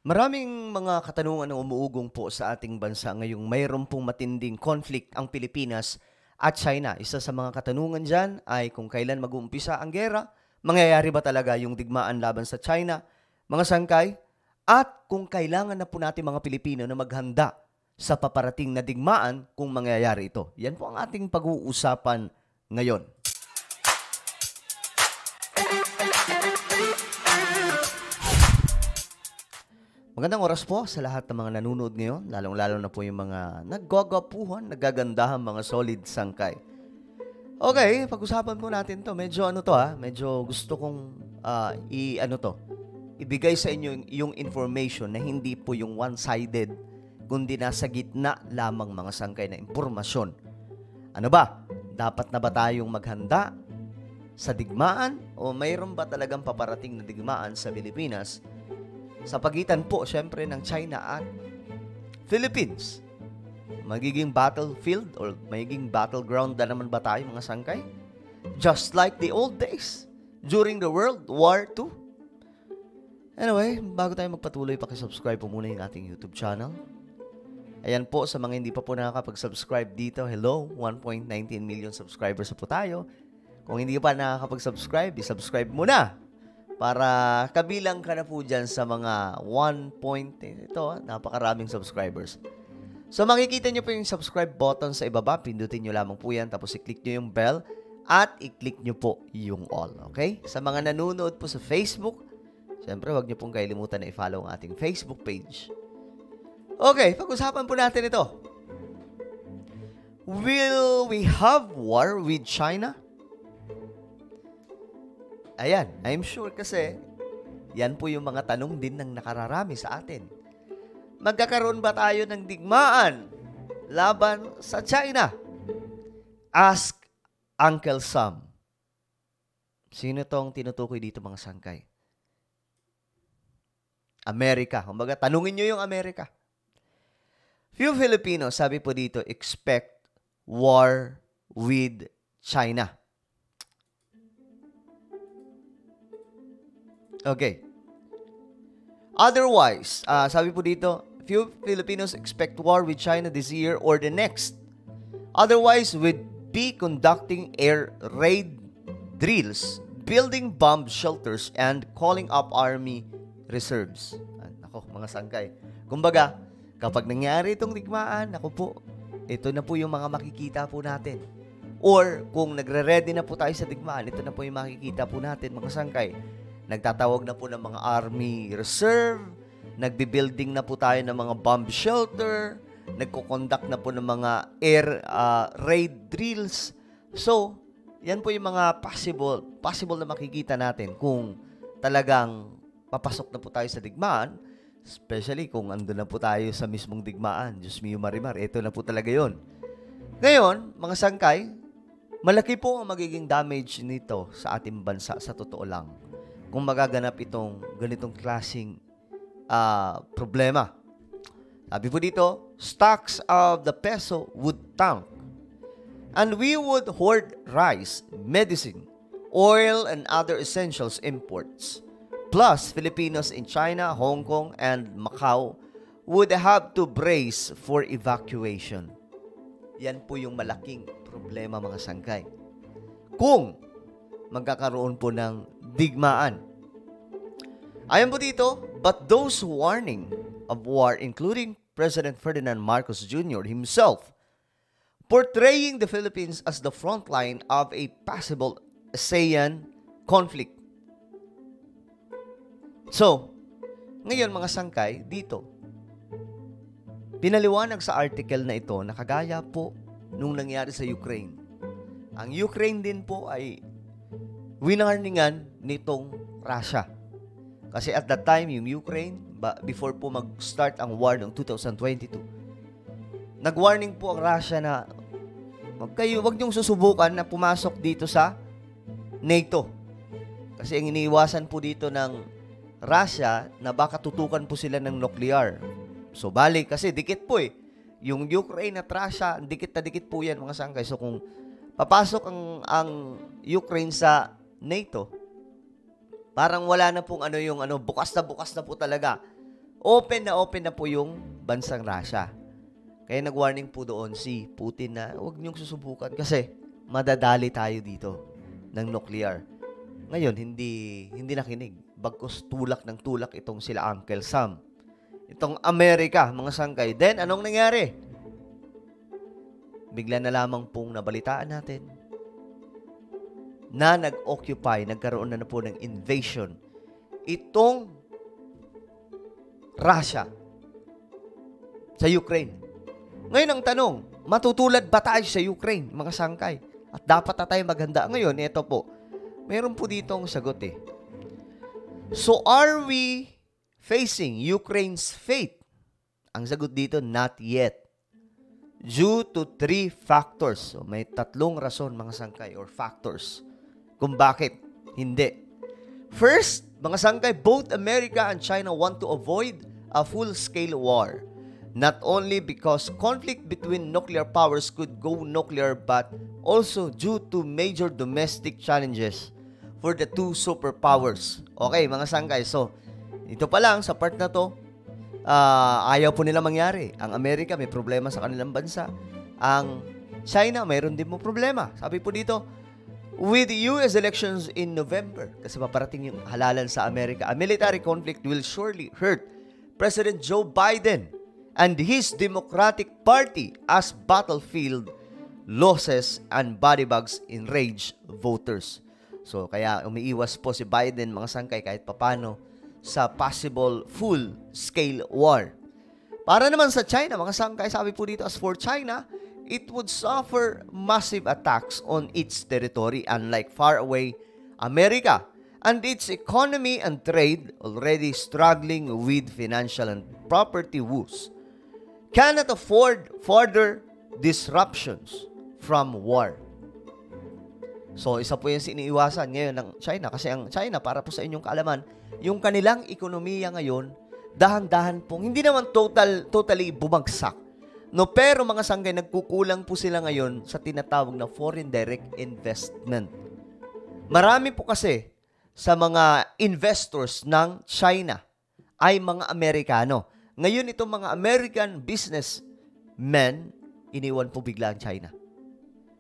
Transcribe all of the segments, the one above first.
Maraming mga katanungan ang umuugong po sa ating bansa ngayong mayroon pong matinding conflict ang Pilipinas at China. Isa sa mga katanungan dyan ay kung kailan mag-uumpisa ang gera, mangyayari ba talaga yung digmaan laban sa China, mga sangkay, at kung kailangan na po natin mga Pilipino na maghanda sa paparating na digmaan kung mangyayari ito. Yan po ang ating pag-uusapan ngayon. Magandang oras po sa lahat ng mga nanonood ngayon, lalong-lalo na po yung mga naggagapuhan, nagagandahan, mga solid sangkay. Okay, pag-usapan po natin to. Medyo gusto kong ibigay sa inyo yung information na hindi po yung one-sided, kundi nasa gitna lamang mga sangkay na impormasyon. Ano ba? Dapat na ba tayong maghanda sa digmaan o mayroon ba talagang paparating na digmaan sa Pilipinas? Sa pagitan po, syempre, ng China at Philippines. Magiging battlefield or magiging battleground na naman ba tayo, mga sangkay? Just like the old days, during the World War II. Anyway, bago tayo magpatuloy, pakisubscribe po muna yung ating YouTube channel. Ayan po, sa mga hindi pa po nakakapag-subscribe dito, hello, 1.19 million subscribers po tayo. Kung hindi pa nakakapag-subscribe, i-subscribe mo na. Para kabilang ka na po dyan sa mga napakaraming subscribers. So makikita nyo po yung subscribe button sa ibaba, pindutin nyo lamang po yan, tapos i-click nyo yung bell, at i-click nyo po yung all, okay? Sa mga nanonood po sa Facebook, syempre wag nyo pong kailimutan na i-follow ang ating Facebook page. Okay, pag-usapan po natin ito. Will we have war with China? Ayan, I'm sure kasi yan po yung mga tanong din ng nakararami sa atin. Magkakaroon ba tayo ng digmaan laban sa China? Ask Uncle Sam. Sino tong tinutukoy dito, mga sangkay? Amerika. Kumbaga, tanungin nyo yung Amerika. Few Filipinos, sabi po dito, expect war with China. Okay. Otherwise, sabi po dito, few Filipinos expect war with China this year or the next. Otherwise, would be conducting air raid drills, building bomb shelters, and calling up army reserves. Ako, mga sangkay. Kumbaga, kapag nangyari itong digmaan, ako po, ito na po yung mga makikita po natin. Or, kung nagre-ready na po tayo sa digmaan, ito na po yung makikita po natin, mga sangkay. Nagtatawag na po ng mga army reserve, nagbi-building na po tayo ng mga bomb shelter, nagko-conduct na po ng mga air raid drills. So, yan po yung mga possible na makikita natin kung talagang papasok na po tayo sa digmaan, especially kung andun na po tayo sa mismong digmaan. Diyos mio marimar, ito na po talaga yon. Ngayon, mga sangkay, malaki po ang magiging damage nito sa ating bansa sa totoo lang kung magaganap itong ganitong klaseng problema. Sabi po dito, stocks of the peso would tank and we would hoard rice, medicine, oil, and other essentials imports. Plus, Filipinos in China, Hong Kong, and Macau would have to brace for evacuation. Yan po yung malaking problema, mga sangkay. Kung magkakaroon po ng digmaan. Ayon po dito, but those warning of war, including President Ferdinand Marcos Jr. himself, portraying the Philippines as the front line of a possible ASEAN conflict. So, ngayon, mga sangkay, dito, pinaliwanag sa article na ito na kagaya po nung nangyari sa Ukraine. Ang Ukraine din po ay winarningan nitong Russia. Kasi at that time, yung Ukraine, before po mag-start ang war noong 2022, nag-warning po ang Russia na wag niyong susubukan na pumasok dito sa NATO. Kasi ang iniiwasan po dito ng Russia na baka tutukan po sila ng nuclear. So, balik, kasi dikit po eh. Yung Ukraine at Russia, dikit na dikit po yan, mga sangkay. So, kung papasok ang Ukraine sa NATO, parang wala na pong bukas na po talaga open na po yung bansang Russia. Kaya nag-warning po doon si Putin na huwag niyong susubukan kasi madadali tayo dito ng nuclear. Ngayon, hindi nakinig. Bagkus tulak ng tulak itong sila Uncle Sam. Itong Amerika, mga sangkay. Then, anong nangyari? Bigla na lamang pong nabalitaan natin na nagkaroon na po ng invasion itong Russia sa Ukraine. Ngayon ang tanong, matutulad ba tayo sa Ukraine, mga sangkay? At dapat na tayo maghanda. Ngayon, ito po, meron po ditong sagot eh. So, are we facing Ukraine's fate? Ang sagot dito, not yet. Due to 3 factors. So, may 3 rason, mga sangkay, or factors, kung bakit hindi. First, mga sangkay, both America and China want to avoid a full-scale war. Not only because conflict between nuclear powers could go nuclear, but also due to major domestic challenges for the 2 superpowers. Okay, mga sangkay. So, ito pa lang, sa part na to, ayaw po nila mangyari. Ang Amerika may problema sa kanilang bansa. Ang China mayroon din mo problema. Sabi po dito, with the US elections in November, kasi paparating yung halalan sa Amerika, a military conflict will surely hurt President Joe Biden and his Democratic Party as battlefield losses and body bags enrage voters. So, kaya umiiwas po si Biden, mga sangkay, kahit papano sa possible full-scale war. Para naman sa China, mga sangkay, sabi po dito, as for China, it would suffer massive attacks on its territory, unlike faraway America, and its economy and trade, already struggling with financial and property woes, cannot afford further disruptions from war. So, isa po yung siniiwasan ngayon ng China. Kasi ang China, para po sa inyong kaalaman, yung kanilang ekonomiya ngayon, dahan-dahan pong, hindi naman totally bumagsak. No, pero mga sanggay, nagkukulang po sila ngayon sa tinatawag na foreign direct investment. Marami po kasi sa mga investors ng China ay mga Amerikano. Ngayon, itong mga American businessmen, iniwan po bigla ang China.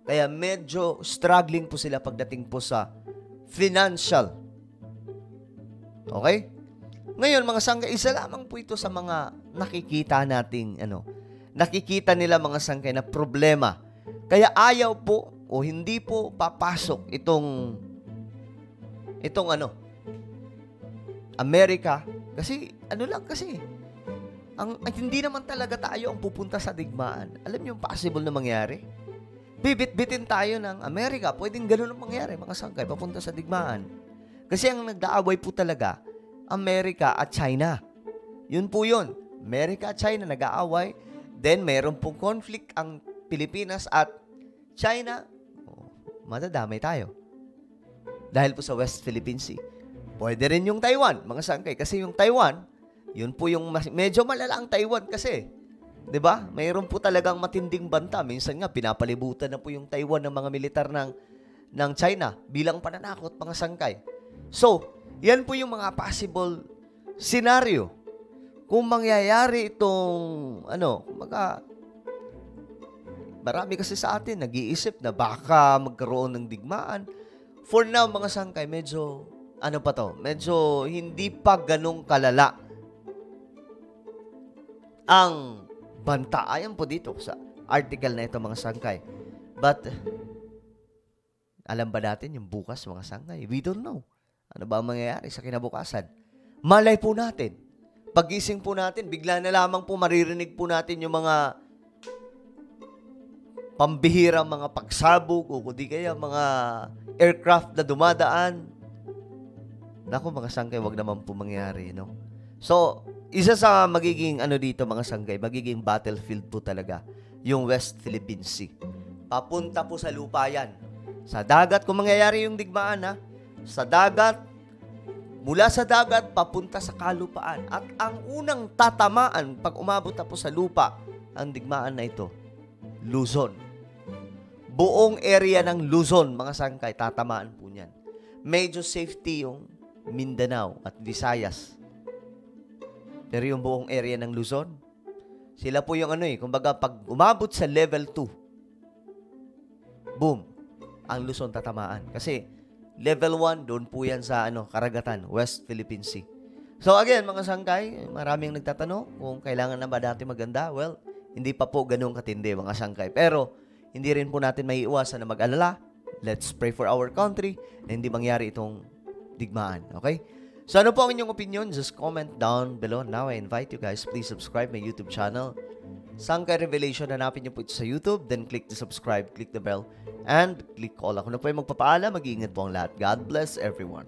Kaya medyo struggling po sila pagdating po sa financial. Okay? Ngayon, mga sangkay, isa lamang po ito sa mga nakikita nating, nakikita nila mga sangkay na problema. Kaya ayaw po o hindi po papasok itong Amerika. Kasi, hindi naman talaga tayo ang pupunta sa digmaan. Alam niyo yung possible na mangyari? Bibit-bitin tayo ng Amerika. Pwedeng ganun ang mangyari, mga sangkay, papunta sa digmaan. Kasi ang nagdaaway po talaga, Amerika at China. Yun po yun. Amerika at China nag-aaway. Then, meron pong conflict ang Pilipinas at China. Madadamay tayo. Dahil po sa West Philippine Sea. Pwede rin yung Taiwan, mga sangkay. Kasi yung Taiwan, yun po yung medyo malala ang Taiwan kasi. 'Di ba? Mayroon po talagang matinding banta. Minsan nga pinapalibutan na po yung Taiwan ng mga militar ng China bilang pananakot, mga sangkay. So, yan po yung mga possible scenario kung mangyayari itong marami kasi sa atin nag-iisip na baka magkaroon ng digmaan. For now, mga sangkay, medyo medyo hindi pa ganong kalala ang banta. Ayan po dito sa article na ito, mga sangkay. But, alam ba natin yung bukas, mga sangkay? We don't know. Ano ba ang mangyayari sa kinabukasan? Malay po natin. Pagising po natin, bigla na lamang po maririnig po natin yung mga pambihirang mga pagsabog o kundi kaya mga aircraft na dumadaan. Naku, mga sangkay, wag naman po mangyari, no? So, isa sa magiging dito, mga sangkay, magiging battlefield po talaga yung West Philippine Sea. Papunta po sa lupa yan. Sa dagat, kung mangyayari yung digmaan, sa dagat, mula sa dagat, papunta sa kalupaan. At ang unang tatamaan, pag umabot na po sa lupa, ang digmaan na ito, Luzon. Buong area ng Luzon, mga sangkay, tatamaan po niyan. Medyo safety yung Mindanao at Visayas. Pero yung buong area ng Luzon, sila po yung kumbaga pag umabot sa level 2, boom, ang Luzon tatamaan. Kasi level 1, doon po yan sa karagatan, West Philippine Sea. So again, mga sangkay, maraming nagtatanong kung kailangan na ba dati maganda. Well, hindi pa po ganun katindi, mga sangkay. Pero, hindi rin po natin maiiwasan na mag-alala. Let's pray for our country na hindi mangyari itong digmaan. Okay? So ano po ang inyong opinion? Just comment down below. Now, I invite you guys, please subscribe my YouTube channel. Sangkay Revelation, hanapin niyo po ito sa YouTube. Then click the subscribe, click the bell, and click all. Ako na po yung magpapaalam. Mag-iingat po ang lahat. God bless everyone.